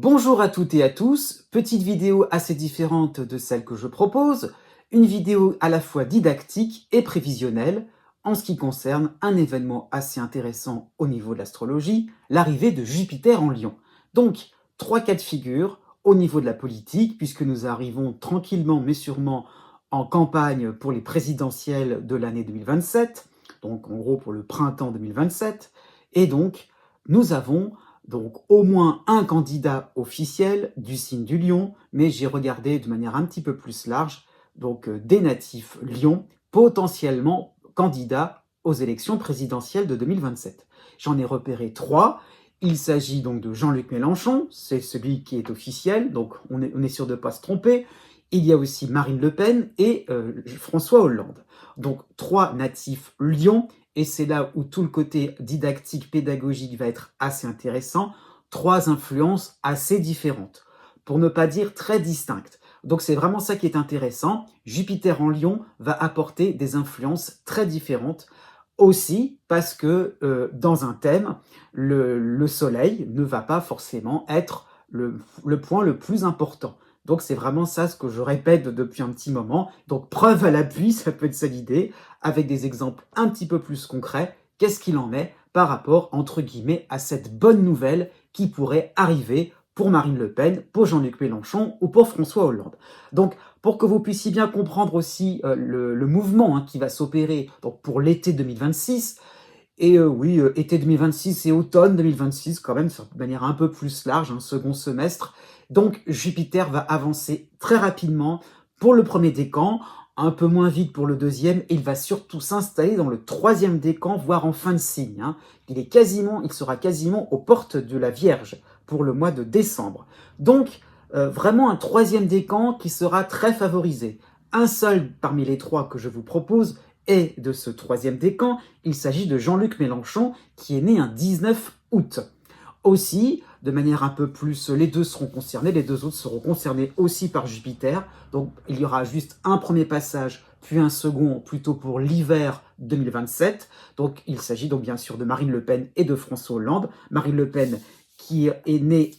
Bonjour à toutes et à tous, petite vidéo assez différente de celle que je propose, une vidéo à la fois didactique et prévisionnelle en ce qui concerne un événement assez intéressant au niveau de l'astrologie, l'arrivée de Jupiter en Lion. Donc, trois cas de figure au niveau de la politique, puisque nous arrivons tranquillement mais sûrement en campagne pour les présidentielles de l'année 2027, donc en gros pour le printemps 2027, et donc nous avons donc au moins un candidat officiel du signe du Lion, mais j'ai regardé de manière un petit peu plus large, donc des natifs Lion, potentiellement candidats aux élections présidentielles de 2027. J'en ai repéré trois. Il s'agit donc de Jean-Luc Mélenchon, c'est celui qui est officiel, donc on est sûr de ne pas se tromper. Il y a aussi Marine Le Pen et François Hollande. Donc trois natifs Lion, et c'est là où tout le côté didactique, pédagogique va être assez intéressant, trois influences assez différentes, pour ne pas dire très distinctes. Donc c'est vraiment ça qui est intéressant. Jupiter en Lion va apporter des influences très différentes, aussi parce que dans un thème, le Soleil ne va pas forcément être le point le plus important. Donc c'est vraiment ça ce que je répète depuis un petit moment. Donc preuve à l'appui, ça peut être ça l'idée, avec des exemples un petit peu plus concrets. Qu'est-ce qu'il en est par rapport, entre guillemets, à cette bonne nouvelle qui pourrait arriver pour Marine Le Pen, pour Jean-Luc Mélenchon ou pour François Hollande. Donc, pour que vous puissiez bien comprendre aussi le mouvement qui va s'opérer pour l'été 2026, et oui, été 2026 et automne 2026, quand même, de manière un peu plus large, un second semestre. Donc, Jupiter va avancer très rapidement pour le premier décan, un peu moins vite pour le deuxième, et il va surtout s'installer dans le troisième décan, voire en fin de signe. Il sera quasiment aux portes de la Vierge pour le mois de décembre. Donc, vraiment un troisième décan qui sera très favorisé. Un seul parmi les trois que je vous propose est de ce troisième décan. Il s'agit de Jean-Luc Mélenchon, qui est né un 19 août. Aussi, de manière un peu plus, les deux seront concernés, les deux autres seront concernés aussi par Jupiter. Donc il y aura juste un premier passage, puis un second plutôt pour l'hiver 2027. Donc il s'agit donc bien sûr de Marine Le Pen et de François Hollande. Marine Le Pen qui est né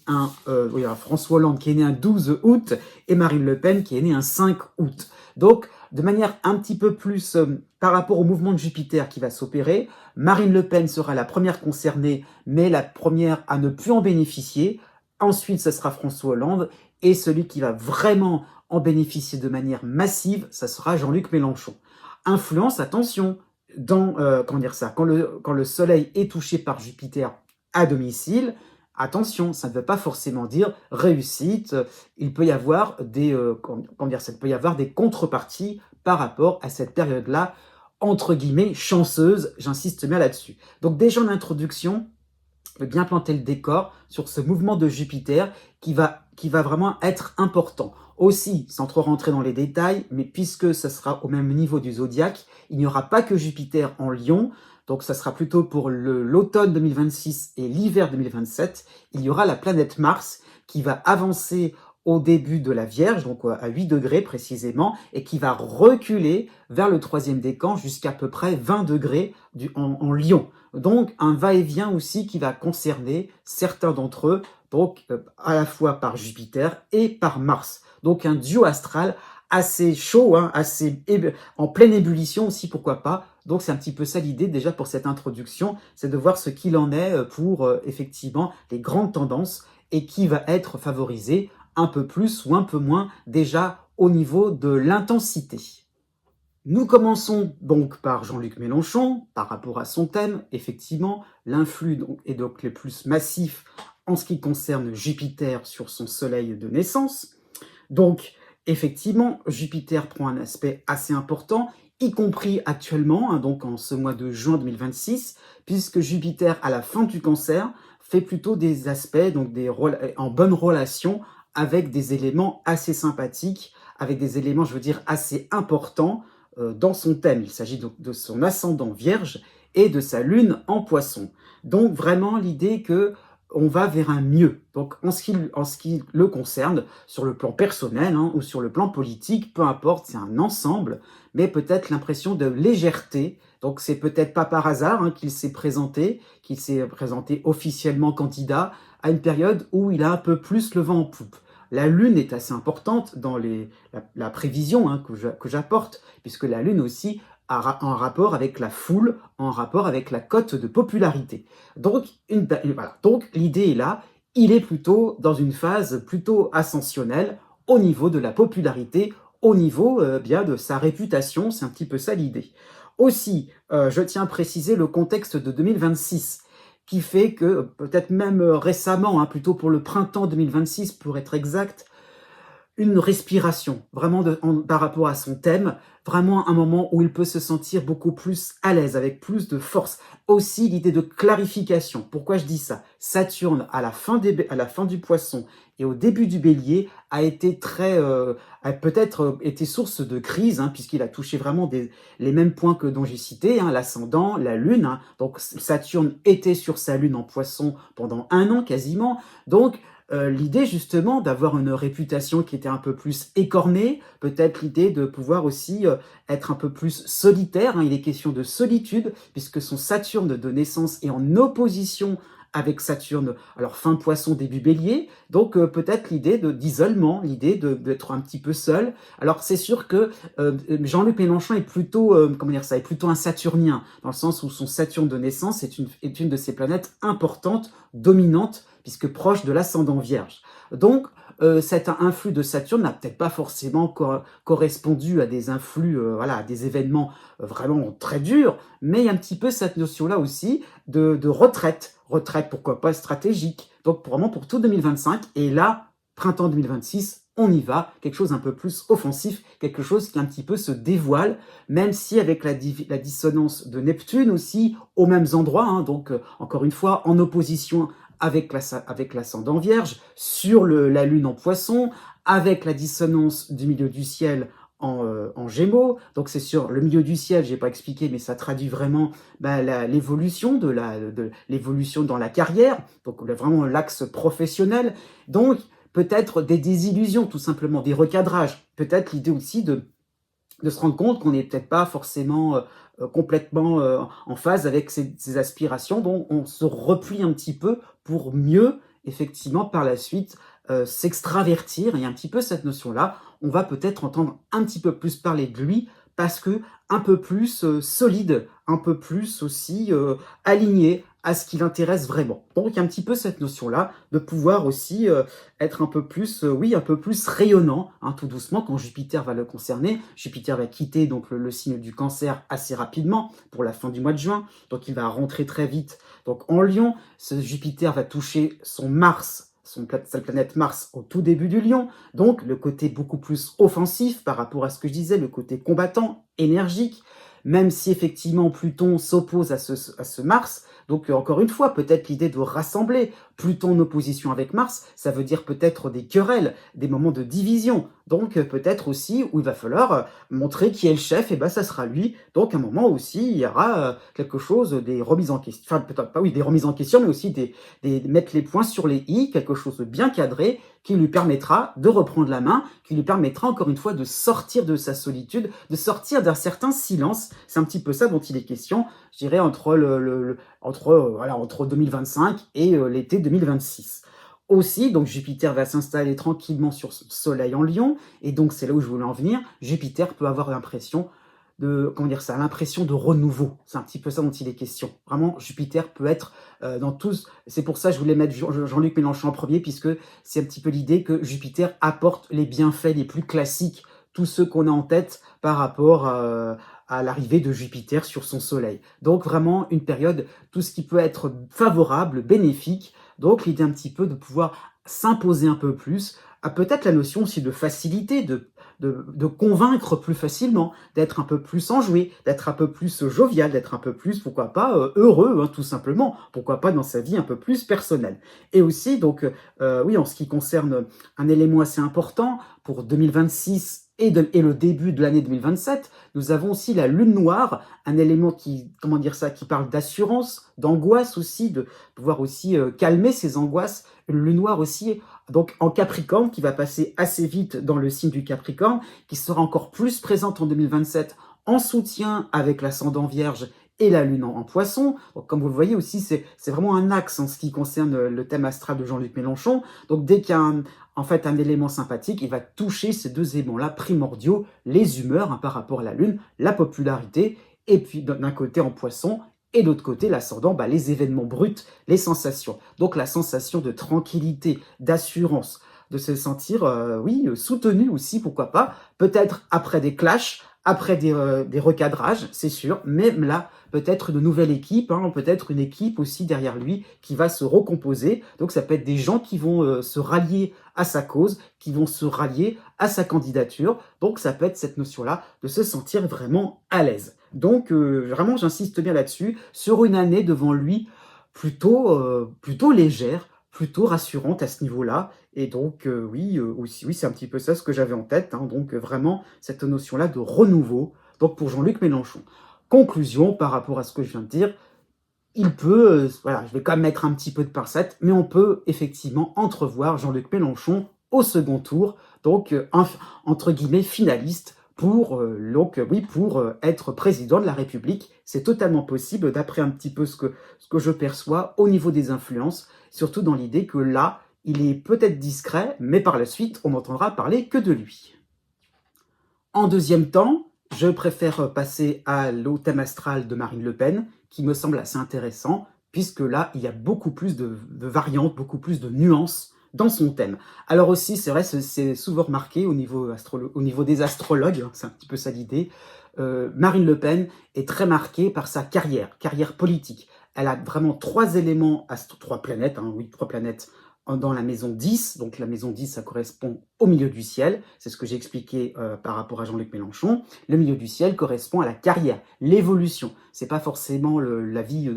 François Hollande qui est né un 12 août et Marine Le Pen qui est né un 5 août. Donc de manière un petit peu plus par rapport au mouvement de Jupiter qui va s'opérer, Marine Le Pen sera la première concernée, mais la première à ne plus en bénéficier. Ensuite, ce sera François Hollande, et celui qui va vraiment en bénéficier de manière massive, ça sera Jean-Luc Mélenchon. Influence, attention, quand le Soleil est touché par Jupiter à domicile, attention, ça ne veut pas forcément dire réussite. Il peut y avoir des contreparties par rapport à cette période-là, entre guillemets, chanceuse, j'insiste bien là-dessus. Donc déjà en introduction, je vais bien planter le décor sur ce mouvement de Jupiter qui va vraiment être important. Aussi, sans trop rentrer dans les détails, mais puisque ça sera au même niveau du zodiaque, il n'y aura pas que Jupiter en Lion, donc ça sera plutôt pour l'automne 2026 et l'hiver 2027, il y aura la planète Mars qui va avancer au début de la Vierge, donc à 8 degrés précisément, et qui va reculer vers le troisième décan jusqu'à peu près 20 degrés en Lion. Donc un va-et-vient aussi qui va concerner certains d'entre eux, donc à la fois par Jupiter et par Mars. Donc un duo astral assez chaud, assez en pleine ébullition aussi, pourquoi pas. Donc c'est un petit peu ça l'idée déjà pour cette introduction, c'est de voir ce qu'il en est pour effectivement les grandes tendances et qui va être favorisé un peu plus ou un peu moins déjà au niveau de l'intensité. Nous commençons donc par Jean-Luc Mélenchon, par rapport à son thème, effectivement, l'influx est donc le plus massif en ce qui concerne Jupiter sur son soleil de naissance. Donc, effectivement, Jupiter prend un aspect assez important, y compris actuellement, donc en ce mois de juin 2026, puisque Jupiter, à la fin du Cancer, fait plutôt des aspects donc en bonne relation avec des éléments assez sympathiques, avec des éléments, je veux dire, assez importants dans son thème. Il s'agit donc de son ascendant Vierge et de sa lune en Poisson. Donc vraiment l'idée que on va vers un mieux. Donc en ce qui le concerne, sur le plan personnel ou sur le plan politique, peu importe, c'est un ensemble, mais peut-être l'impression de légèreté. Donc c'est peut-être pas par hasard qu'il s'est présenté officiellement candidat à une période où il a un peu plus le vent en poupe. La Lune est assez importante dans la prévision hein, que j'apporte, puisque la Lune aussi a en rapport avec la foule, en rapport avec la cote de popularité. Donc, voilà. Donc l'idée est là, il est plutôt dans une phase plutôt ascensionnelle au niveau de la popularité, au niveau bien de sa réputation, c'est un petit peu ça l'idée. Aussi, je tiens à préciser le contexte de 2026, qui fait que, peut-être même récemment, hein, plutôt pour le printemps 2026 pour être exact, une respiration, vraiment par rapport à son thème, vraiment un moment où il peut se sentir beaucoup plus à l'aise, avec plus de force. Aussi l'idée de clarification. Pourquoi je dis ça? Saturne, à la fin du Poisson et au début du Bélier, a été a peut-être été source de crise, hein, puisqu'il a touché vraiment les mêmes points que dont j'ai cité, hein, l'ascendant, la Lune. Hein. Donc Saturne était sur sa Lune en Poisson pendant 1 an quasiment. Donc l'idée justement d'avoir une réputation qui était un peu plus écornée, peut-être l'idée de pouvoir aussi être un peu plus solitaire, hein. Il est question de solitude, puisque son Saturne de naissance est en opposition avec Saturne, alors fin Poisson, début Bélier, donc peut-être l'idée d'isolement, l'idée d'être un petit peu seul. Alors c'est sûr que Jean-Luc Mélenchon est plutôt, comment dire ça, est plutôt un Saturnien, dans le sens où son Saturne de naissance est une de ses planètes importantes, dominantes, puisque proche de l'ascendant Vierge. Donc, cet influx de Saturne n'a peut-être pas forcément correspondu à des influx, voilà, à des événements vraiment très durs, mais il y a un petit peu cette notion-là aussi de retraite, pourquoi pas stratégique, donc vraiment pour tout 2025, et là, printemps 2026, on y va, quelque chose un peu plus offensif, quelque chose qui un petit peu se dévoile, même si avec la dissonance de Neptune aussi, aux mêmes endroits, hein, donc encore une fois, en opposition avec l'ascendant Vierge, sur la Lune en Poisson, avec la dissonance du milieu du ciel en Gémeaux. Donc c'est sur le milieu du ciel, j'ai pas expliqué, mais ça traduit vraiment l'évolution l'évolution dans la carrière, donc vraiment l'axe professionnel. Donc peut-être des désillusions, tout simplement, des recadrages. Peut-être l'idée aussi de se rendre compte qu'on n'est peut-être pas forcément complètement en phase avec ses aspirations, donc on se replie un petit peu pour mieux, effectivement, par la suite, s'extravertir. Il y a un petit peu cette notion-là. On va peut-être entendre un petit peu plus parler de lui parce que un peu plus solide, un peu plus aussi aligné à ce qui l'intéresse vraiment. Donc il y a un petit peu cette notion-là de pouvoir aussi être un peu plus, oui, un peu plus rayonnant, hein, tout doucement, quand Jupiter va le concerner. Jupiter va quitter donc le signe du Cancer assez rapidement pour la fin du mois de juin, donc il va rentrer très vite. Donc en Lion, ce Jupiter va toucher son Mars, sa planète Mars au tout début du Lion, donc le côté beaucoup plus offensif par rapport à ce que je disais, le côté combattant, énergique, même si effectivement Pluton s'oppose à ce Mars. Donc encore une fois, peut-être l'idée de rassembler Pluton en opposition avec Mars, ça veut dire peut-être des querelles, des moments de division. Donc peut-être aussi où il va falloir montrer qui est le chef, et ben ça sera lui. Donc à un moment aussi, il y aura quelque chose, des remises en question, enfin peut-être pas oui, des remises en question, mais aussi mettre les points sur les i, quelque chose de bien cadré, qui lui permettra de reprendre la main, qui lui permettra encore une fois de sortir de sa solitude, de sortir d'un certain silence. C'est un petit peu ça dont il est question, je dirais, entre entre 2025 et l'été 2026. Aussi, donc Jupiter va s'installer tranquillement sur son Soleil en Lion, et donc c'est là où je voulais en venir. Jupiter peut avoir l'impression comment dire ça, l'impression de renouveau. C'est un petit peu ça dont il est question. Vraiment, Jupiter peut être dans tous. C'est pour ça que je voulais mettre Jean-Luc Mélenchon en premier, puisque c'est un petit peu l'idée que Jupiter apporte les bienfaits les plus classiques, tous ceux qu'on a en tête par rapport à l'arrivée de Jupiter sur son Soleil. Donc vraiment une période, tout ce qui peut être favorable, bénéfique. Donc l'idée un petit peu de pouvoir s'imposer un peu plus, à peut-être la notion aussi de facilité, de convaincre plus facilement, d'être un peu plus enjoué, d'être un peu plus jovial, d'être un peu plus, pourquoi pas, heureux, hein, tout simplement, pourquoi pas dans sa vie un peu plus personnelle. Et aussi, donc, oui, en ce qui concerne un élément assez important pour 2026 et le début de l'année 2027, nous avons aussi la lune noire, un élément qui, comment dire ça, qui parle d'assurance, d'angoisse aussi, de pouvoir aussi calmer ses angoisses. Une lune noire aussi, donc en Capricorne, qui va passer assez vite dans le signe du Capricorne, qui sera encore plus présente en 2027 en soutien avec l'ascendant Vierge et la Lune en Poisson. Donc, comme vous le voyez aussi, c'est vraiment un axe en ce qui concerne le thème astral de Jean-Luc Mélenchon. Donc dès qu'il y a en fait un élément sympathique, il va toucher ces deux éléments-là primordiaux, les humeurs par rapport à la Lune, la popularité, et puis d'un côté en Poisson, et de l'autre côté l'ascendant, les événements bruts, les sensations. Donc la sensation de tranquillité, d'assurance, de se sentir, oui, soutenu aussi, pourquoi pas, peut-être après des clashs, après des recadrages, c'est sûr, même là, peut-être une nouvelle équipe, peut-être une équipe aussi derrière lui qui va se recomposer. Donc ça peut être des gens qui vont se rallier à sa cause, qui vont se rallier à sa candidature. Donc ça peut être cette notion-là de se sentir vraiment à l'aise. Donc vraiment, j'insiste bien là-dessus, sur une année devant lui plutôt légère, plutôt rassurante à ce niveau-là. Et donc, oui, c'est un petit peu ça ce que j'avais en tête. Donc, vraiment, cette notion-là de renouveau. Donc, pour Jean-Luc Mélenchon. Conclusion par rapport à ce que je viens de dire, il peut, voilà, je vais quand même mettre un petit peu de pincette, mais on peut effectivement entrevoir Jean-Luc Mélenchon au second tour, donc entre guillemets finaliste pour être président de la République. C'est totalement possible d'après un petit peu ce que je perçois au niveau des influences, surtout dans l'idée que là, il est peut-être discret, mais par la suite, on n'entendra parler que de lui. En deuxième temps, je préfère passer au thème astral de Marine Le Pen, qui me semble assez intéressant, puisque là, il y a beaucoup plus de variantes, beaucoup plus de nuances dans son thème. Alors aussi, c'est vrai, c'est souvent remarqué au niveau des astrologues, c'est un petit peu ça l'idée, Marine Le Pen est très marquée par sa carrière politique. Elle a vraiment trois éléments, trois planètes, trois planètes dans la maison 10. Donc la maison 10, ça correspond au milieu du ciel. C'est ce que j'ai expliqué par rapport à Jean-Luc Mélenchon. Le milieu du ciel correspond à la carrière, l'évolution. C'est pas forcément la vie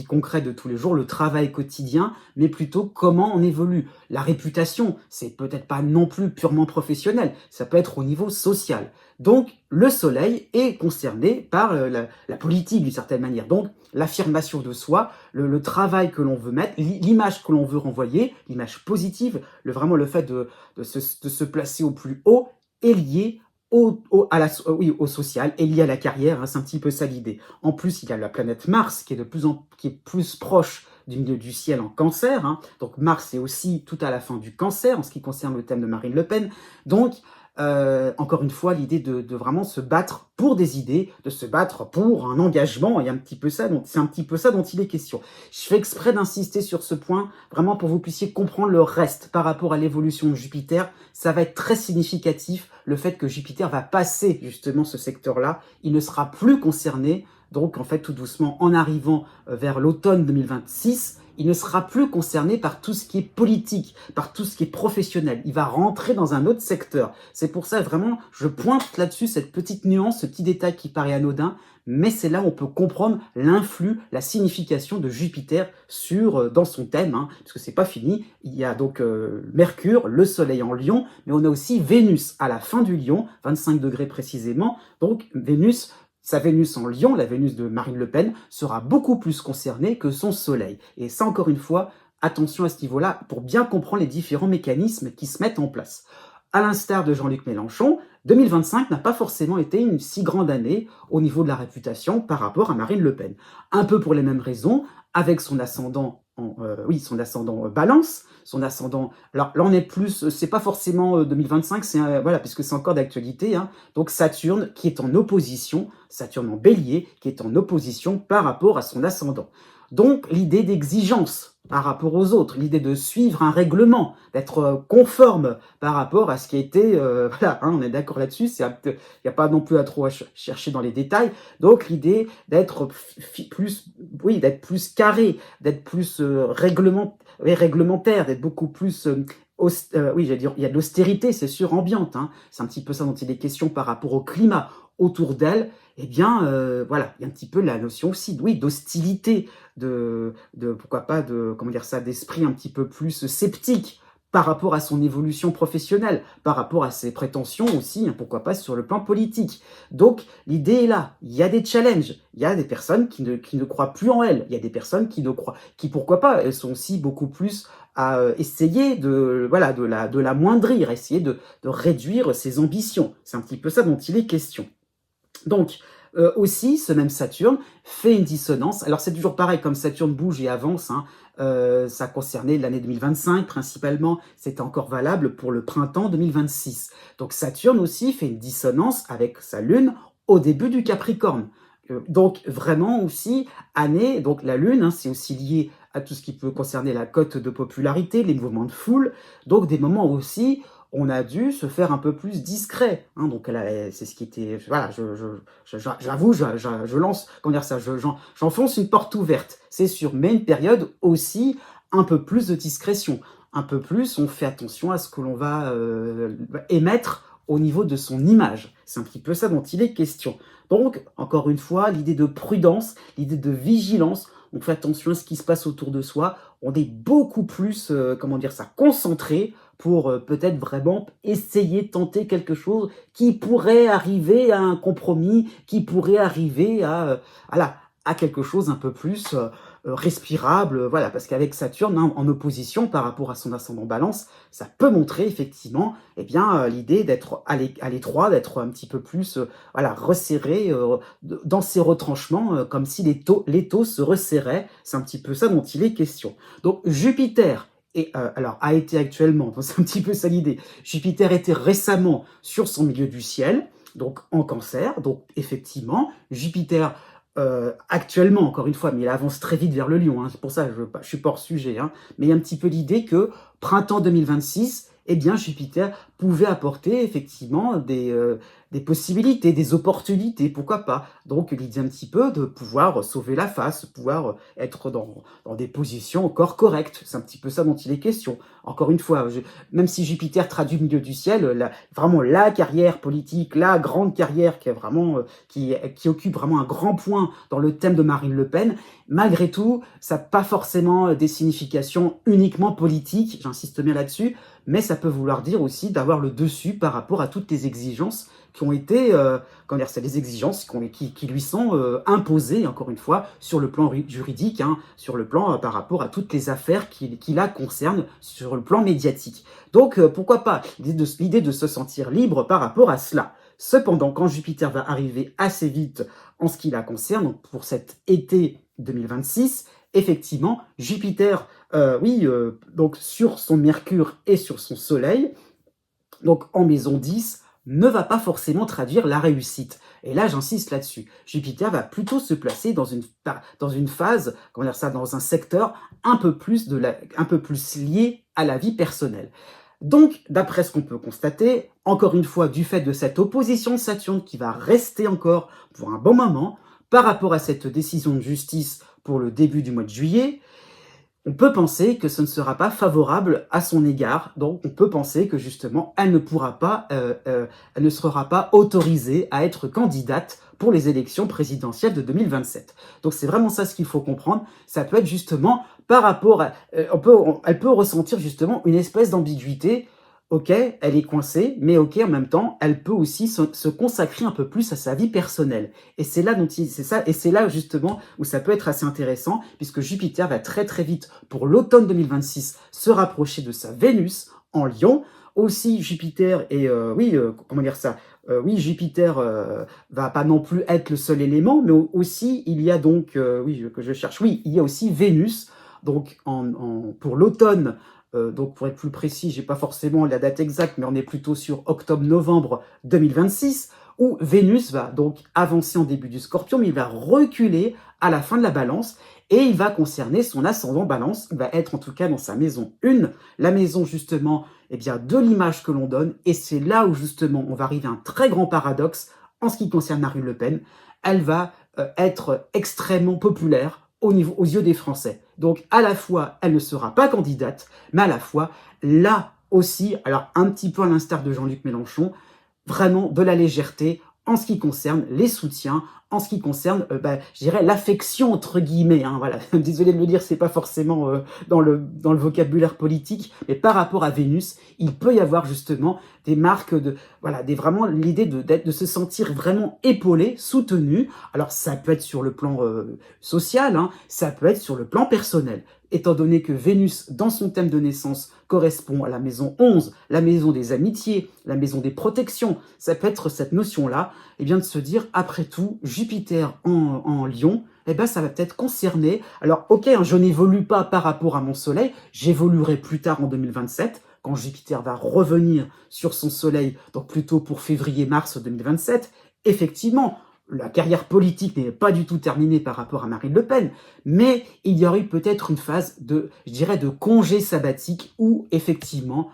concrète de tous les jours, le travail quotidien, mais plutôt comment on évolue. La réputation, c'est peut-être pas non plus purement professionnel, ça peut être au niveau social. Donc, le soleil est concerné par la politique d'une certaine manière. Donc, l'affirmation de soi, le travail que l'on veut mettre, l'image que l'on veut renvoyer, l'image positive, vraiment le fait de se placer au plus haut est lié au social, est lié à la carrière, c'est un petit peu ça l'idée. En plus, il y a la planète Mars qui est plus proche du milieu du ciel en cancer. Donc Mars est aussi tout à la fin du cancer en ce qui concerne le thème de Marine Le Pen. Donc, encore une fois, l'idée de vraiment se battre pour des idées, de se battre pour un engagement, et c'est un petit peu ça dont il est question. Je fais exprès d'insister sur ce point, vraiment pour que vous puissiez comprendre le reste par rapport à l'évolution de Jupiter. Ça va être très significatif, le fait que Jupiter va passer justement ce secteur-là, il ne sera plus concerné, donc en fait tout doucement en arrivant vers l'automne 2026, il ne sera plus concerné par tout ce qui est politique, par tout ce qui est professionnel. Il va rentrer dans un autre secteur. C'est pour ça, vraiment, je pointe là-dessus cette petite nuance, ce petit détail qui paraît anodin, mais c'est là où on peut comprendre l'influx, la signification de Jupiter dans son thème, parce que c'est pas fini. Il y a donc Mercure, le Soleil en Lion, mais on a aussi Vénus à la fin du Lion, 25 degrés précisément. Donc sa Vénus en Lion, la Vénus de Marine Le Pen, sera beaucoup plus concernée que son Soleil. Et ça, encore une fois, attention à ce niveau-là pour bien comprendre les différents mécanismes qui se mettent en place. À l'instar de Jean-Luc Mélenchon, 2025 n'a pas forcément été une si grande année au niveau de la réputation par rapport à Marine Le Pen. Un peu pour les mêmes raisons, avec son ascendant Balance, son ascendant. Alors là, on est plus, c'est pas forcément 2025, puisque c'est encore d'actualité. Donc Saturne qui est en opposition, Saturne en Bélier qui est en opposition par rapport à son ascendant. Donc l'idée d'exigence par rapport aux autres, l'idée de suivre un règlement, d'être conforme par rapport à ce qui a été, on est d'accord là-dessus, il n'y a pas non plus à trop chercher dans les détails. Donc l'idée d'être d'être plus carré, d'être plus réglementaire, d'être beaucoup plus j'allais dire, il y a de l'austérité, c'est sûr, ambiante. C'est un petit peu ça dont il est question par rapport au climat autour d'elle. Eh bien, il y a un petit peu la notion aussi, d'hostilité, pourquoi pas, d'esprit un petit peu plus sceptique par rapport à son évolution professionnelle, par rapport à ses prétentions aussi, pourquoi pas sur le plan politique. Donc, l'idée est là. Il y a des challenges. Il y a des personnes qui ne croient plus en elle. Il y a des personnes qui pourquoi pas, elles sont aussi beaucoup plus à essayer de l'amoindrir, essayer de réduire ses ambitions. C'est un petit peu ça dont il est question. Donc, Aussi, ce même Saturne fait une dissonance. Alors c'est toujours pareil, comme Saturne bouge et avance, hein, ça concernait l'année 2025 principalement, c'était encore valable pour le printemps 2026. Donc Saturne aussi fait une dissonance avec sa Lune au début du Capricorne. Donc vraiment aussi, année, donc la Lune, hein, c'est aussi lié à tout ce qui peut concerner la cote de popularité, les mouvements de foule, donc des moments aussi on a dû se faire un peu plus discret. Hein, donc c'est ce qui était... Voilà, j'avoue, je lance, comment dire ça, j'enfonce une porte ouverte, c'est sûr, mais une période aussi un peu plus de discrétion. Un peu plus, on fait attention à ce que l'on va émettre au niveau de son image. C'est un petit peu ça dont il est question. Donc, encore une fois, l'idée de prudence, l'idée de vigilance, on fait attention à ce qui se passe autour de soi, on est beaucoup plus, comment dire ça, concentré pour peut-être vraiment essayer de tenter quelque chose qui pourrait arriver à un compromis, qui pourrait arriver à quelque chose un peu plus respirable, voilà, parce qu'avec Saturne hein, en opposition par rapport à son ascendant Balance, ça peut montrer effectivement eh bien, l'idée d'être à l'étroit, d'être un petit peu plus voilà, resserré dans ses retranchements, comme si les taux se resserraient, c'est un petit peu ça dont il est question. Donc Jupiter, et alors, a été actuellement, c'est un petit peu ça l'idée, Jupiter était récemment sur son milieu du ciel, donc en Cancer, donc effectivement, Jupiter actuellement, encore une fois, mais il avance très vite vers le Lion, hein, c'est pour ça que je ne suis pas hors sujet, hein, mais il y a un petit peu l'idée que printemps 2026, eh bien Jupiter pouvait apporter effectivement des possibilités, des opportunités, pourquoi pas. Donc l'idée un petit peu de pouvoir sauver la face, pouvoir être dans des positions encore correctes. C'est un petit peu ça dont il est question. Encore une fois, même si Jupiter traduit le milieu du ciel, vraiment la carrière politique, la grande carrière qui est vraiment qui occupe vraiment un grand point dans le thème de Marine Le Pen, malgré tout, ça n'a pas forcément des significations uniquement politiques, j'insiste bien là-dessus, mais ça peut vouloir dire aussi d'avoir le dessus par rapport à toutes les exigences qui ont été, comment dire, c'est les exigences qui lui sont imposées, encore une fois, sur le plan juridique, hein, sur le plan par rapport à toutes les affaires qui la concernent, sur le plan médiatique. Donc, pourquoi pas l'idée de se sentir libre par rapport à cela. Cependant, quand Jupiter va arriver assez vite en ce qui la concerne, donc pour cet été 2026, effectivement, Jupiter, donc sur son Mercure et sur son Soleil, donc en maison 10, ne va pas forcément traduire la réussite. Et là, j'insiste là-dessus. Jupiter va plutôt se placer dans une phase, comment dire ça, dans un secteur un peu plus lié à la vie personnelle. Donc, d'après ce qu'on peut constater, encore une fois, du fait de cette opposition de Saturne qui va rester encore pour un bon moment, par rapport à cette décision de justice pour le début du mois de juillet, on peut penser que ce ne sera pas favorable à son égard, donc on peut penser que justement elle ne sera pas autorisée à être candidate pour les élections présidentielles de 2027. Donc c'est vraiment ça ce qu'il faut comprendre, ça peut être justement par rapport à... elle peut ressentir justement une espèce d'ambiguïté. Ok, elle est coincée, mais ok, en même temps, elle peut aussi se consacrer un peu plus à sa vie personnelle. Et c'est là et c'est là justement où ça peut être assez intéressant, puisque Jupiter va très très vite, pour l'automne 2026, se rapprocher de sa Vénus en Lion. Aussi, Jupiter comment dire ça, oui, Jupiter va pas non plus être le seul élément, mais aussi, il y a donc, il y a aussi Vénus, donc pour l'automne. Donc pour être plus précis, j'ai pas forcément la date exacte, mais on est plutôt sur octobre-novembre 2026, où Vénus va donc avancer en début du Scorpion, mais il va reculer à la fin de la Balance, et il va concerner son ascendant Balance, il va être en tout cas dans sa maison 1, la maison justement eh bien, de l'image que l'on donne, et c'est là où justement on va arriver à un très grand paradoxe en ce qui concerne Marine Le Pen. Elle va être extrêmement populaire aux yeux des Français. Donc à la fois, elle ne sera pas candidate, mais à la fois, là aussi, alors un petit peu à l'instar de Jean-Luc Mélenchon, vraiment de la légèreté en ce qui concerne les soutiens, en ce qui concerne, je dirais, l'affection, entre guillemets. Hein, voilà. Désolé de le dire, c'est pas forcément dans le vocabulaire politique, mais par rapport à Vénus, il peut y avoir justement des marques vraiment l'idée de se sentir vraiment épaulé, soutenu. Alors ça peut être sur le plan social, hein, ça peut être sur le plan personnel. étant donné que Vénus, dans son thème de naissance, correspond à la maison 11, la maison des amitiés, la maison des protections. Ça peut être cette notion-là, et bien de se dire, après tout, Jupiter en Lion, eh ben ça va peut-être concerner. Alors, ok, hein, je n'évolue pas par rapport à mon Soleil, j'évoluerai plus tard en 2027, quand Jupiter va revenir sur son Soleil, donc plutôt pour février-mars 2027. Effectivement, la carrière politique n'est pas du tout terminée par rapport à Marine Le Pen, mais il y aurait peut-être une phase de, je dirais, de congé sabbatique où, effectivement,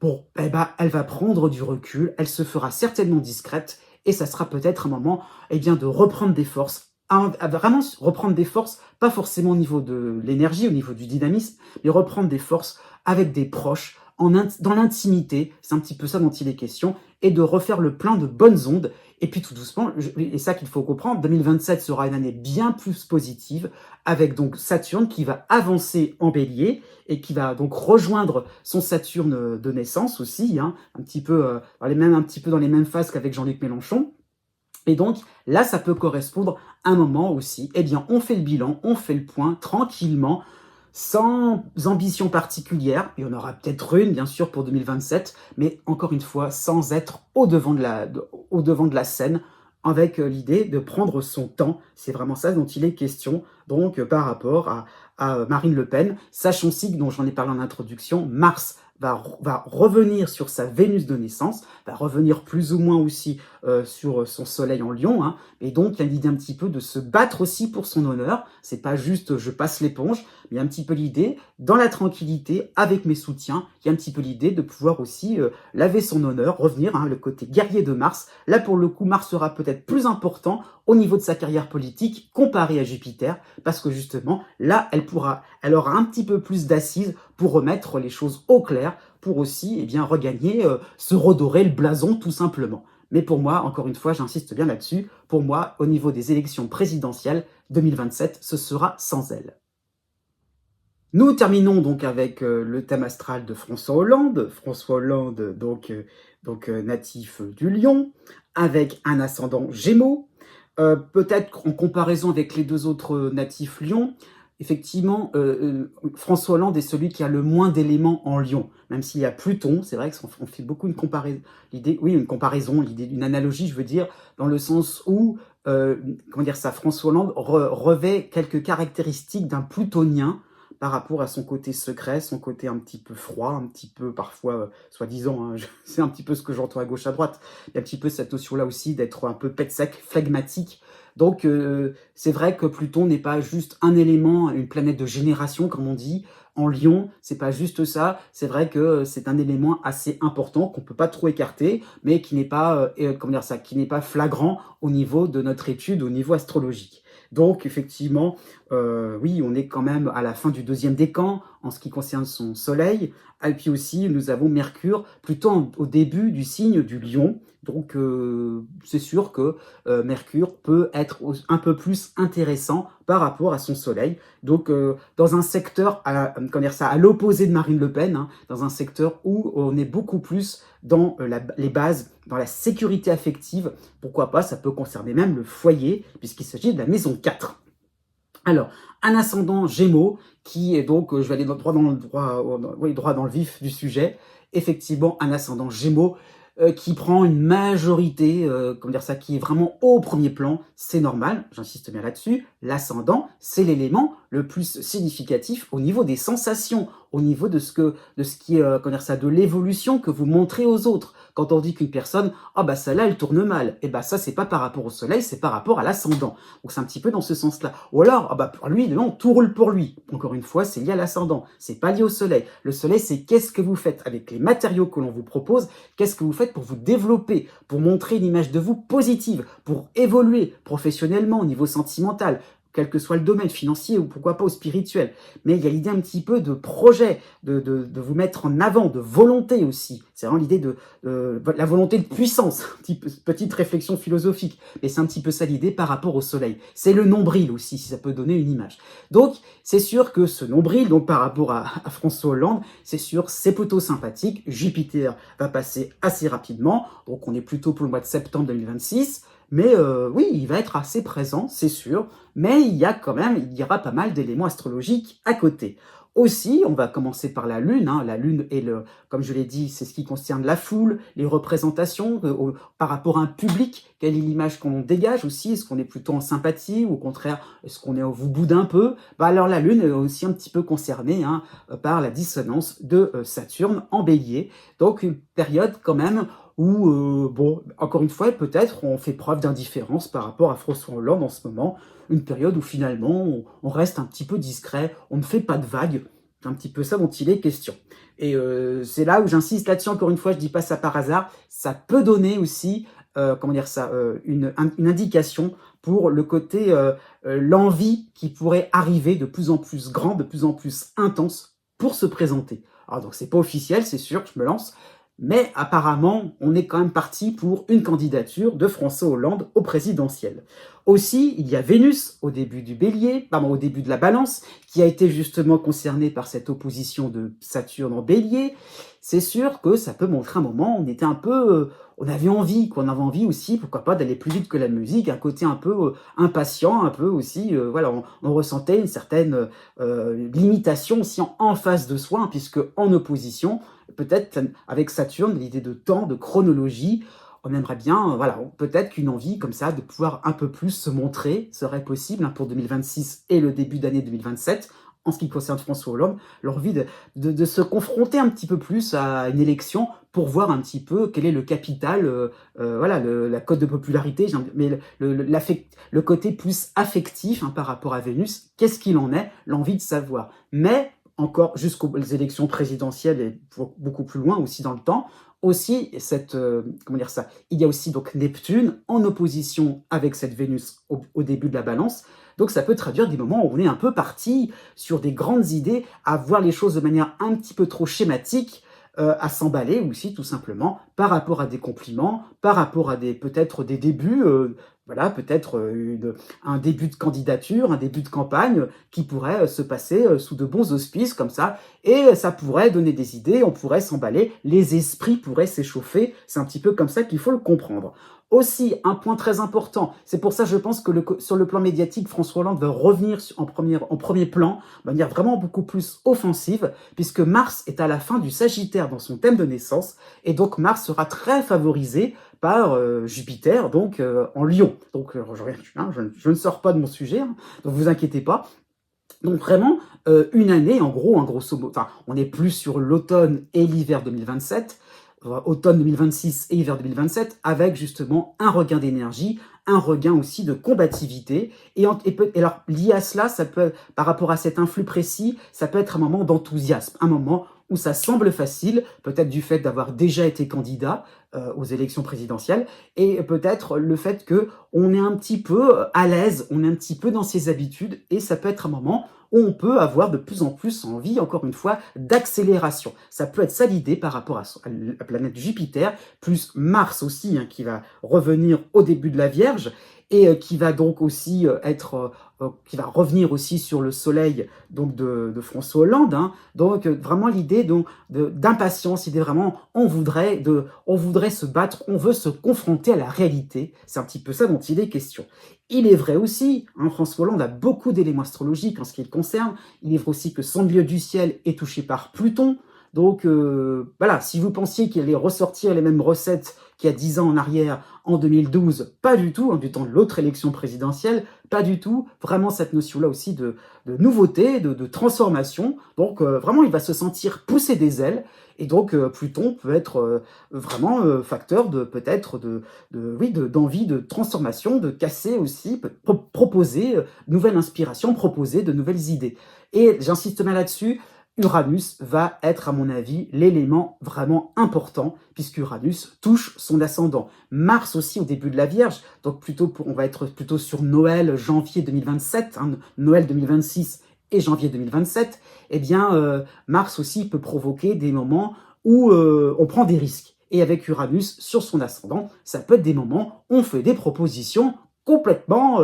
bon, eh ben, elle va prendre du recul, elle se fera certainement discrète, et ça sera peut-être un moment, eh bien, de reprendre des forces, à vraiment reprendre des forces, pas forcément au niveau de l'énergie, au niveau du dynamisme, mais reprendre des forces avec des proches, dans l'intimité, c'est un petit peu ça dont il est question, et de refaire le plein de bonnes ondes. Et puis tout doucement, et ça qu'il faut comprendre, 2027 sera une année bien plus positive, avec donc Saturne qui va avancer en bélier, et qui va donc rejoindre son Saturne de naissance aussi, hein, un petit peu dans les mêmes phases qu'avec Jean-Luc Mélenchon. Et donc, là, ça peut correspondre à un moment aussi, eh bien, on fait le bilan, on fait le point, tranquillement, sans ambition particulière. Il y en aura peut-être une, bien sûr, pour 2027, mais encore une fois, sans être au devant de la scène, avec l'idée de prendre son temps. C'est vraiment ça dont il est question, donc, par rapport à Marine Le Pen. Sachant aussi, dont j'en ai parlé en introduction, Mars va revenir sur sa Vénus de naissance, va revenir plus ou moins aussi sur son Soleil en Lion, hein, et donc il y a l'idée un petit peu de se battre aussi pour son honneur. C'est pas juste je passe l'éponge, mais il y a un petit peu l'idée, dans la tranquillité, avec mes soutiens, il y a un petit peu l'idée de pouvoir aussi laver son honneur, revenir, hein, le côté guerrier de Mars. Là pour le coup, Mars sera peut-être plus important au niveau de sa carrière politique comparé à Jupiter, parce que justement, là, elle aura un petit peu plus d'assises pour remettre les choses au clair, pour aussi eh bien, regagner, se redorer le blason tout simplement. Mais pour moi, encore une fois, j'insiste bien là-dessus, pour moi, au niveau des élections présidentielles 2027, ce sera sans elle. Nous terminons donc avec le thème astral de François Hollande. François Hollande, natif du Lion, avec un ascendant Gémeaux. Peut-être en comparaison avec les deux autres natifs Lion, effectivement, François Hollande est celui qui a le moins d'éléments en Lion. Même s'il y a Pluton, c'est vrai qu'on fait beaucoup une comparaison, une analogie, je veux dire, dans le sens où, François Hollande revêt quelques caractéristiques d'un plutonien, par rapport à son côté secret, son côté un petit peu froid, un petit peu parfois, soi-disant, hein, c'est un petit peu ce que j'entends à gauche, à droite, il y a un petit peu cette notion-là aussi d'être un peu pet sec, phlegmatique. Donc c'est vrai que Pluton n'est pas juste un élément, une planète de génération, comme on dit, en Lion, c'est pas juste ça, c'est vrai que c'est un élément assez important qu'on peut pas trop écarter, mais qui n'est pas, qui n'est pas flagrant au niveau de notre étude, au niveau astrologique. Donc, effectivement, oui, on est quand même à la fin du deuxième décan en ce qui concerne son Soleil. Et puis aussi, nous avons Mercure plutôt au début du signe du Lion. Donc, c'est sûr que Mercure peut être un peu plus intéressant par rapport à son Soleil. Donc, dans un secteur, à l'opposé de Marine Le Pen, hein, dans un secteur où on est beaucoup plus dans les bases, dans la sécurité affective. Pourquoi pas, ça peut concerner même le foyer, puisqu'il s'agit de la maison 4. Alors, un ascendant Gémeaux, qui est donc, je vais aller droit dans le vif du sujet, effectivement, un ascendant Gémeaux qui prend une majorité, qui est vraiment au premier plan, c'est normal, j'insiste bien là-dessus, l'ascendant, c'est l'élément le plus significatif au niveau des sensations, au niveau de de l'évolution que vous montrez aux autres. Quand on dit qu'une personne, celle-là, elle tourne mal, et ça, c'est pas par rapport au soleil, c'est par rapport à l'ascendant. Donc c'est un petit peu dans ce sens-là. Ou alors, pour lui, non, tout roule pour lui. Encore une fois, c'est lié à l'ascendant, c'est pas lié au soleil. Le soleil, c'est qu'est-ce que vous faites avec les matériaux que l'on vous propose, qu'est-ce que vous faites pour vous développer, pour montrer une image de vous positive, pour évoluer professionnellement au niveau sentimental, quel que soit le domaine financier ou pourquoi pas au spirituel. Mais il y a l'idée un petit peu de projet, de vous mettre en avant, de volonté aussi. C'est vraiment l'idée de la volonté de puissance, petite réflexion philosophique. Mais c'est un petit peu ça l'idée par rapport au soleil. C'est le nombril aussi, si ça peut donner une image. Donc, c'est sûr que ce nombril, donc par rapport à François Hollande, c'est sûr, c'est plutôt sympathique. Jupiter va passer assez rapidement. Donc, on est plutôt pour le mois de septembre 2026. mais oui, il va être assez présent, c'est sûr, mais il y aura pas mal d'éléments astrologiques à côté. Aussi, on va commencer par la Lune, hein. La Lune est comme je l'ai dit, c'est ce qui concerne la foule, les représentations, par rapport à un public, quelle est l'image qu'on dégage aussi, est-ce qu'on est plutôt en sympathie, ou au contraire, est-ce qu'on est au vous boude un peu? Bah alors la Lune est aussi un petit peu concernée, hein, par la dissonance de Saturne en Bélier, donc une période quand même où, bon, encore une fois, peut-être on fait preuve d'indifférence par rapport à François Hollande en ce moment, une période où finalement on reste un petit peu discret, on ne fait pas de vagues, c'est un petit peu ça dont il est question. Et c'est là où j'insiste là-dessus, encore une fois, je dis pas ça par hasard, ça peut donner aussi, comment dire ça, une indication pour le côté, l'envie qui pourrait arriver de plus en plus grand, de plus en plus intense pour se présenter. Alors donc c'est pas officiel, c'est sûr, je me lance, mais apparemment, on est quand même parti pour une candidature de François Hollande au présidentiel. Aussi, il y a Vénus au début du Bélier, pardon, au début de la Balance, qui a été justement concernée par cette opposition de Saturne en Bélier. C'est sûr que ça peut montrer un moment, on était un peu, on avait envie, qu'on avait envie aussi, pourquoi pas, d'aller plus vite que la musique, un côté un peu impatient, un peu aussi, voilà, on ressentait une certaine limitation aussi en face de soi, hein, puisque en opposition, peut-être avec Saturne, l'idée de temps, de chronologie, on aimerait bien, voilà, peut-être qu'une envie comme ça de pouvoir un peu plus se montrer serait possible, hein, pour 2026 et le début d'année 2027. En ce qui concerne François Hollande, l'envie de se confronter un petit peu plus à une élection pour voir un petit peu quel est le capital, voilà, la cote de popularité, mais le côté plus affectif, hein, par rapport à Vénus, qu'est-ce qu'il en est, l'envie de savoir. Mais encore jusqu'aux élections présidentielles et beaucoup plus loin aussi dans le temps, aussi comment dire ça, il y a aussi donc Neptune en opposition avec cette Vénus au début de la Balance, donc ça peut traduire des moments où on est un peu parti sur des grandes idées, à voir les choses de manière un petit peu trop schématique, à s'emballer aussi tout simplement par rapport à des compliments, par rapport à peut-être des débuts, voilà, peut-être un début de candidature, un début de campagne qui pourrait se passer sous de bons auspices comme ça, et ça pourrait donner des idées, on pourrait s'emballer, les esprits pourraient s'échauffer, c'est un petit peu comme ça qu'il faut le comprendre. Aussi, un point très important, c'est pour ça je pense que sur le plan médiatique, François Hollande va revenir en premier plan, de manière vraiment beaucoup plus offensive, puisque Mars est à la fin du Sagittaire dans son thème de naissance, et donc Mars sera très favorisé par Jupiter, donc en Lion. Donc je ne sors pas de mon sujet, hein, donc vous inquiétez pas. Donc vraiment, une année, en gros, grosso modo, enfin, on est plus sur l'automne et l'hiver 2027, automne 2026 et hiver 2027, avec justement un regain d'énergie, un regain aussi de combativité. Et alors, lié à cela, ça peut, par rapport à cet influx précis, ça peut être un moment d'enthousiasme, un moment où ça semble facile, peut-être du fait d'avoir déjà été candidat aux élections présidentielles, et peut-être le fait que on est un petit peu à l'aise, on est un petit peu dans ses habitudes, et ça peut être un moment où on peut avoir de plus en plus envie, encore une fois, d'accélération. Ça peut être ça l'idée par rapport à la planète Jupiter, plus Mars aussi, hein, qui va revenir au début de la Vierge, et qui va donc aussi qui va revenir aussi sur le Soleil donc de François Hollande. Hein. Donc vraiment l'idée d'impatience, l'idée vraiment on voudrait se battre, on veut se confronter à la réalité. C'est un petit peu ça dont il est question. Il est vrai aussi, hein, François Hollande a beaucoup d'éléments astrologiques en ce qui le concerne. Il est vrai aussi que son lieu du ciel est touché par Pluton. Donc voilà, si vous pensiez qu'il allait ressortir les mêmes recettes qu'il y a 10 ans en arrière, en 2012, pas du tout, hein, du temps de l'autre élection présidentielle, pas du tout. Vraiment cette notion-là aussi de nouveauté, de transformation. Donc vraiment, il va se sentir pousser des ailes. Et donc Pluton peut être vraiment facteur de peut-être d'envie de transformation, de casser aussi, proposer nouvelle inspiration, proposer de nouvelles idées. Et j'insiste bien là-dessus, Uranus va être, à mon avis, l'élément vraiment important, puisque Uranus touche son ascendant. Mars aussi au début de la Vierge, donc on va être plutôt sur Noël, janvier 2027, hein, Noël 2026 et janvier 2027, eh bien, Mars aussi peut provoquer des moments où on prend des risques. Et avec Uranus sur son ascendant, ça peut être des moments où on fait des propositions complètement,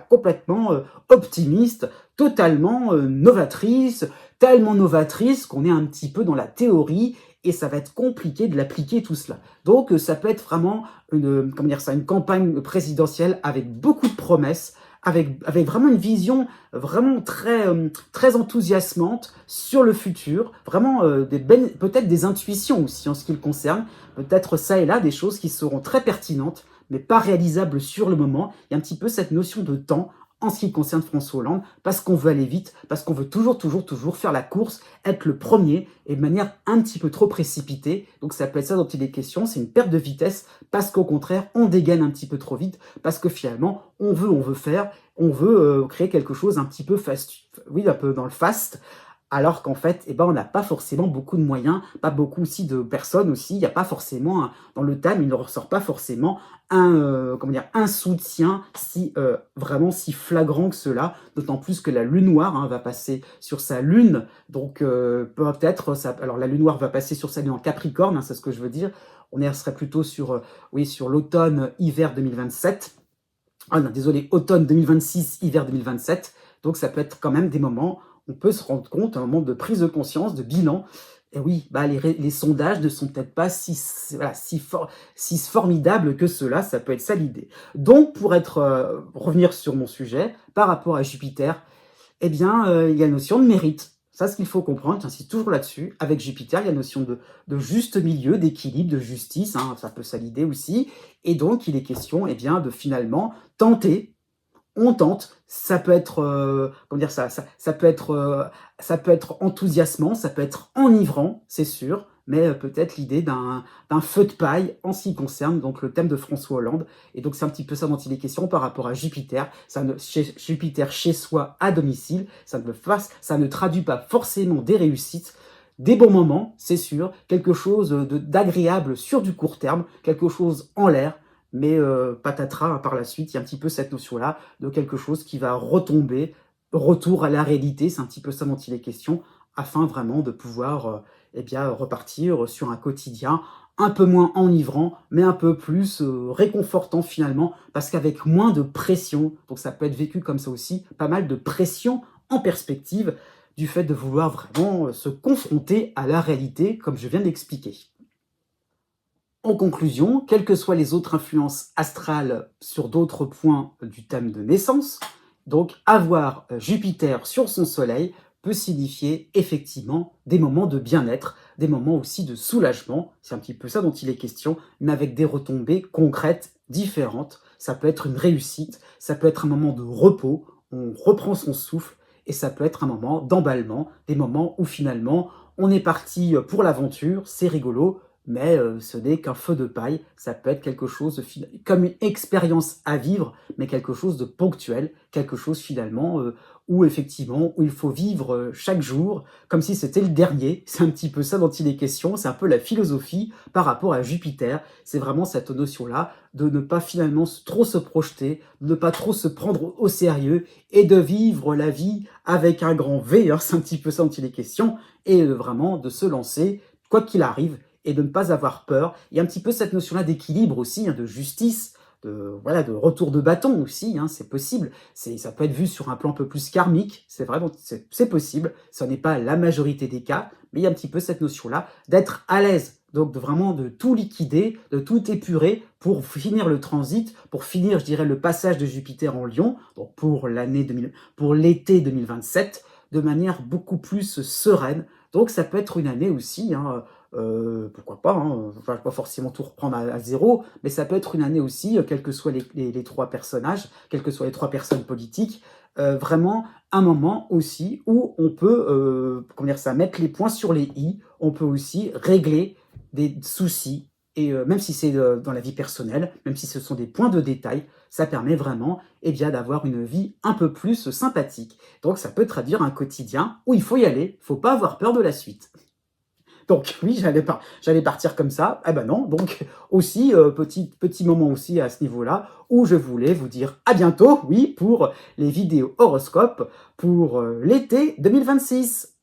complètement optimistes, totalement novatrices, tellement novatrices qu'on est un petit peu dans la théorie et ça va être compliqué de l'appliquer tout cela. Donc ça peut être vraiment une campagne présidentielle avec beaucoup de promesses, avec vraiment une vision vraiment très enthousiasmante sur le futur, vraiment peut-être des intuitions aussi en ce qui le concerne, peut-être ça et là des choses qui seront très pertinentes, mais pas réalisables sur le moment. Il y a un petit peu cette notion de temps en ce qui concerne François Hollande, parce qu'on veut aller vite, parce qu'on veut toujours faire la course, être le premier, et de manière un petit peu trop précipitée. Donc ça peut être ça dont il est question, c'est une perte de vitesse, parce qu'au contraire, on dégaine un petit peu trop vite, parce que finalement, on veut créer quelque chose un petit peu fast, oui, un peu dans le fast, alors qu'en fait, on n'a pas forcément beaucoup de moyens, pas beaucoup aussi de personnes aussi, il n'y a pas forcément, dans le thème, il ne ressort pas forcément un soutien vraiment si flagrant que cela, d'autant plus que la lune noire va passer sur sa lune, donc peut-être, alors la lune noire va passer sur sa lune en Capricorne, c'est ce que je veux dire, serait plutôt sur l'automne-hiver 2027, ah non, désolé, automne 2026, hiver 2027, donc ça peut être quand même des moments, on peut se rendre compte, un moment de prise de conscience, de bilan. Et oui, les sondages ne sont peut-être pas si formidables que cela, ça peut être ça l'idée. Donc, pour revenir sur mon sujet, par rapport à Jupiter, il y a la notion de mérite. Ça, ce qu'il faut comprendre, j'insiste toujours là-dessus, avec Jupiter, il y a la notion de juste milieu, d'équilibre, de justice, ça peut ça l'idée aussi. Et donc, il est question de finalement tenter, on tente, ça peut être, ça peut être enthousiasmant, ça peut être enivrant, c'est sûr, mais peut-être l'idée d'un feu de paille en ce qui concerne donc le thème de François Hollande. Et donc c'est un petit peu ça dont il est question par rapport à Jupiter. Jupiter chez soi à domicile, ça ne traduit pas forcément des réussites, des bons moments, c'est sûr, quelque chose d'agréable sur du court terme, quelque chose en l'air, mais patatras, par la suite, il y a un petit peu cette notion-là de quelque chose qui va retomber, retour à la réalité, c'est un petit peu ça dont il est question, afin vraiment de pouvoir repartir sur un quotidien un peu moins enivrant, mais un peu plus réconfortant finalement, parce qu'avec moins de pression, donc ça peut être vécu comme ça aussi, pas mal de pression en perspective, du fait de vouloir vraiment se confronter à la réalité, comme je viens d'expliquer. En conclusion, quelles que soient les autres influences astrales sur d'autres points du thème de naissance, donc avoir Jupiter sur son soleil peut signifier effectivement des moments de bien-être, des moments aussi de soulagement, c'est un petit peu ça dont il est question, mais avec des retombées concrètes, différentes. Ça peut être une réussite, ça peut être un moment de repos, on reprend son souffle, et ça peut être un moment d'emballement, des moments où finalement on est parti pour l'aventure, c'est rigolo, mais ce n'est qu'un feu de paille, ça peut être quelque chose comme une expérience à vivre, mais quelque chose de ponctuel, quelque chose finalement où effectivement, où il faut vivre chaque jour, comme si c'était le dernier, c'est un petit peu ça dont il est question, c'est un peu la philosophie par rapport à Jupiter, c'est vraiment cette notion-là de ne pas finalement trop se projeter, de ne pas trop se prendre au sérieux, et de vivre la vie avec un grand V, c'est un petit peu ça dont il est question, et vraiment de se lancer, quoi qu'il arrive, et de ne pas avoir peur. Il y a un petit peu cette notion-là d'équilibre aussi, de justice, de retour de bâton aussi, c'est possible. Ça peut être vu sur un plan un peu plus karmique, c'est possible. Ça n'est pas la majorité des cas, mais il y a un petit peu cette notion-là d'être à l'aise, donc de tout liquider, de tout épurer pour finir le transit, pour finir, je dirais, le passage de Jupiter en Lion, donc pour l'été 2027, de manière beaucoup plus sereine. Donc ça peut être une année aussi, pourquoi pas, pas forcément tout reprendre à zéro, mais ça peut être une année aussi, quels que soient les trois personnages, quelles que soient les trois personnes politiques, vraiment un moment aussi où on peut mettre les points sur les i, on peut aussi régler des soucis, et même si c'est dans la vie personnelle, même si ce sont des points de détail, ça permet vraiment d'avoir une vie un peu plus sympathique. Donc ça peut traduire un quotidien où il faut y aller, il ne faut pas avoir peur de la suite. Donc oui, j'allais partir comme ça. Eh ben non, donc aussi, petit moment aussi à ce niveau-là, où je voulais vous dire à bientôt, oui, pour les vidéos horoscopes pour l'été 2026.